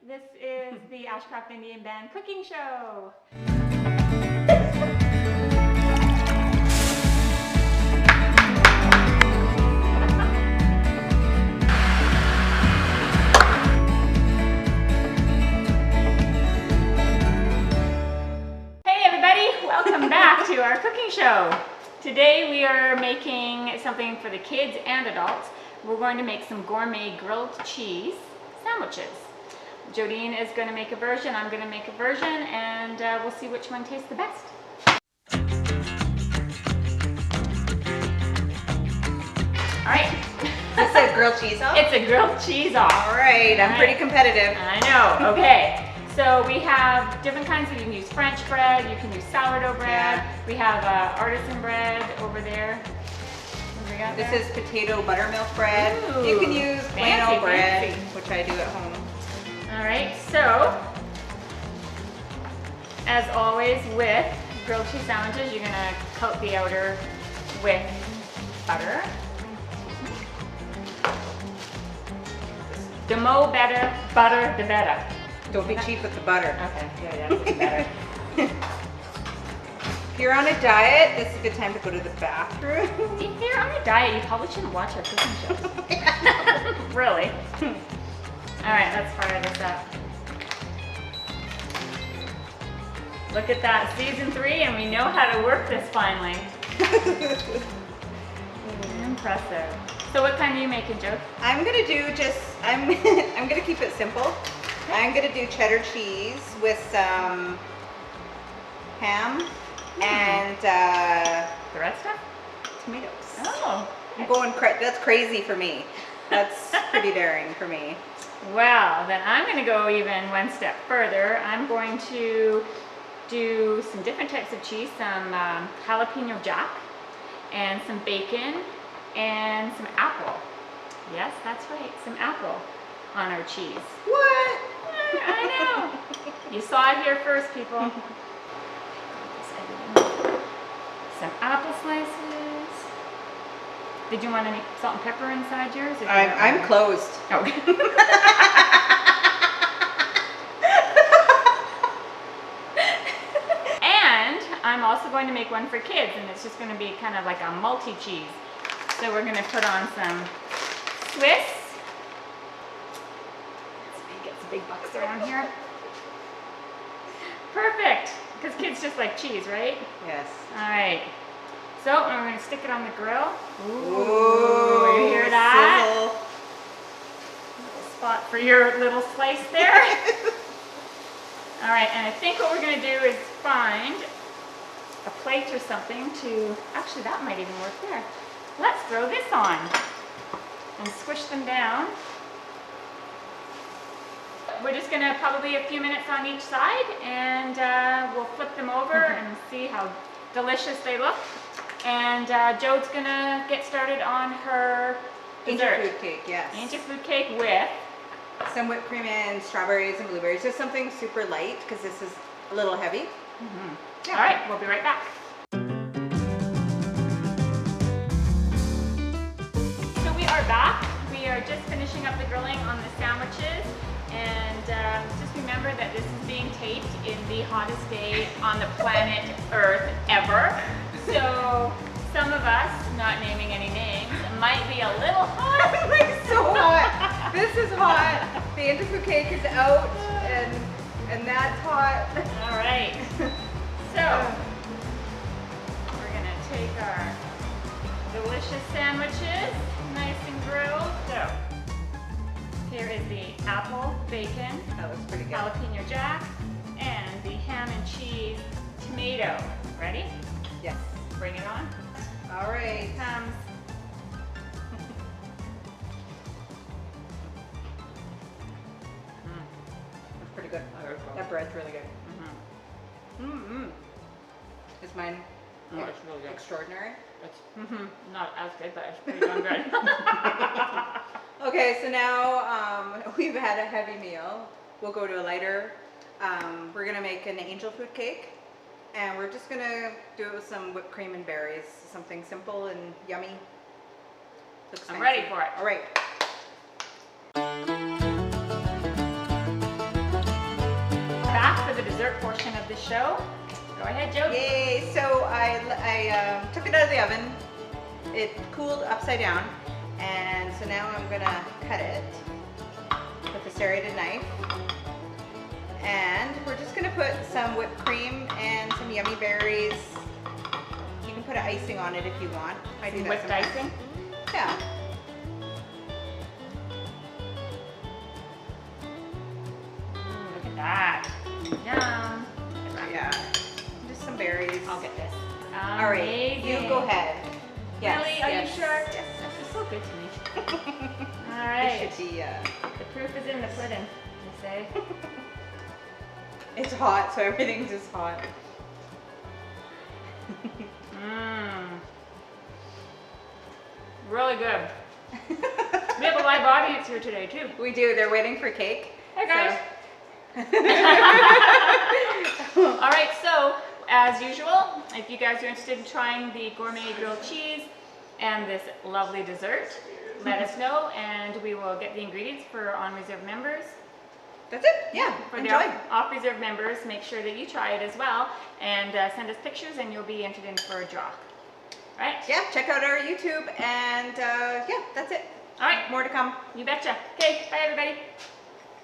This is the Ashcroft Indian Band cooking show. Hey everybody, welcome back to our cooking show. Today we are making something for the kids and adults. We're going to make some gourmet grilled cheese sandwiches. Jodine is going to make a version, I'm going to make a version, and we'll see which one tastes the best. Alright. Is this a grilled cheese off? It's a grilled cheese off. Alright, I'm pretty competitive. I know, okay. So we have different kinds of, you can use French bread, you can use sourdough bread, we have artisan bread over there. This is potato buttermilk bread. Ooh, you can use plain old bread, which I do at home. Alright, so as always with grilled cheese sandwiches, you're going to coat the outer with butter. The more butter, the better. Don't be cheap with the butter. Okay, yeah, that's better. If you're on a diet, this is a good time to go to the bathroom. If you're on a diet, you probably shouldn't watch our cooking shows. Really. Alright, let's fire this up. Look at that, season 3, and we know how to work this finally. Impressive. So what kind are you making, Jo? I'm gonna do I'm gonna keep it simple. I'm gonna do cheddar cheese with some ham and the red stuff? tomatoes. Oh. I'm going that's crazy for me. That's pretty daring for me. Well, then I'm going to go even one step further. I'm going to do some different types of cheese, some jalapeno jack, and some bacon, and some apple. Yes, that's right, some apple on our cheese. What? I know. You saw it here first, people. Some apple slices. Did you want any salt and pepper inside yours? I'm closed. Oh. And I'm also going to make one for kids, and it's just going to be kind of like a multi-cheese. So we're going to put on some Swiss. Let's get some big bucks around here. Perfect, because kids just like cheese, right? Yes. All right. So we're going to stick it on the grill. Ooh, you hear that? Sizzle. Little spot for your little slice there. All right, and I think what we're going to do is find a plate or something to, actually that might even work there. Let's throw this on and squish them down. We're just going to probably a few minutes on each side, and we'll flip them over and see how delicious they look. And Jode's going to get started on her dessert. Angel food cake, yes. Angel food cake with some whipped cream and strawberries and blueberries. Just something super light because this is a little heavy. Yeah. All right, we'll be right back. So we are back. We are just finishing up the grilling on the sandwiches. And just remember that this is being taped in the hottest day on the planet Earth ever. So some of us, not naming any names, might be a little hot. It's like so hot. This is hot. The angel food cake is out, and that's hot. All right. So we're gonna take our delicious sandwiches, nice and grilled. So here is the apple bacon, That was pretty good. jalapeno jack, and the ham and cheese tomato. Ready? Yes. Bring it on. All right. Here it comes. That's pretty good. That bread's really good. Is mine Oh, it's really good. extraordinary? It's not as good, but it's pretty darn good. Okay, so now we've had a heavy meal. We'll go to a lighter. We're gonna make an angel food cake, and we're just gonna do it with some whipped cream and berries. Something simple and yummy. I'm ready for it. All right. dessert portion of the show. Go ahead, Joe. Yay! So I took it out of the oven. It cooled upside down, and so now I'm gonna cut it with a serrated knife. And we're just gonna put some whipped cream and some yummy berries. You can put an icing on it if you want. I do that Whipped sometimes. icing? Yeah. Look at that. Yum. Yeah. Just some berries. I'll get this. All right, Amazing. you go ahead. Yes, Really? Are yes. you sure? Yes, this is so good to me. All right. It should be, The proof is in the pudding, they say. it's hot, so everything's just hot. Mmm. Really good. We have a live audience here today too. We do. They're waiting for cake. Hey guys. So. All right, so as usual, if you guys are interested in trying the gourmet grilled cheese and this lovely dessert, let us know and we will get the ingredients for on reserve members. That's it. Yeah. For Enjoy. the off reserve members, make sure that you try it as well and send us pictures and you'll be entered in for a draw. All right? Yeah. Check out our YouTube, and yeah, that's it. All right. More to come. You betcha. Okay, bye everybody.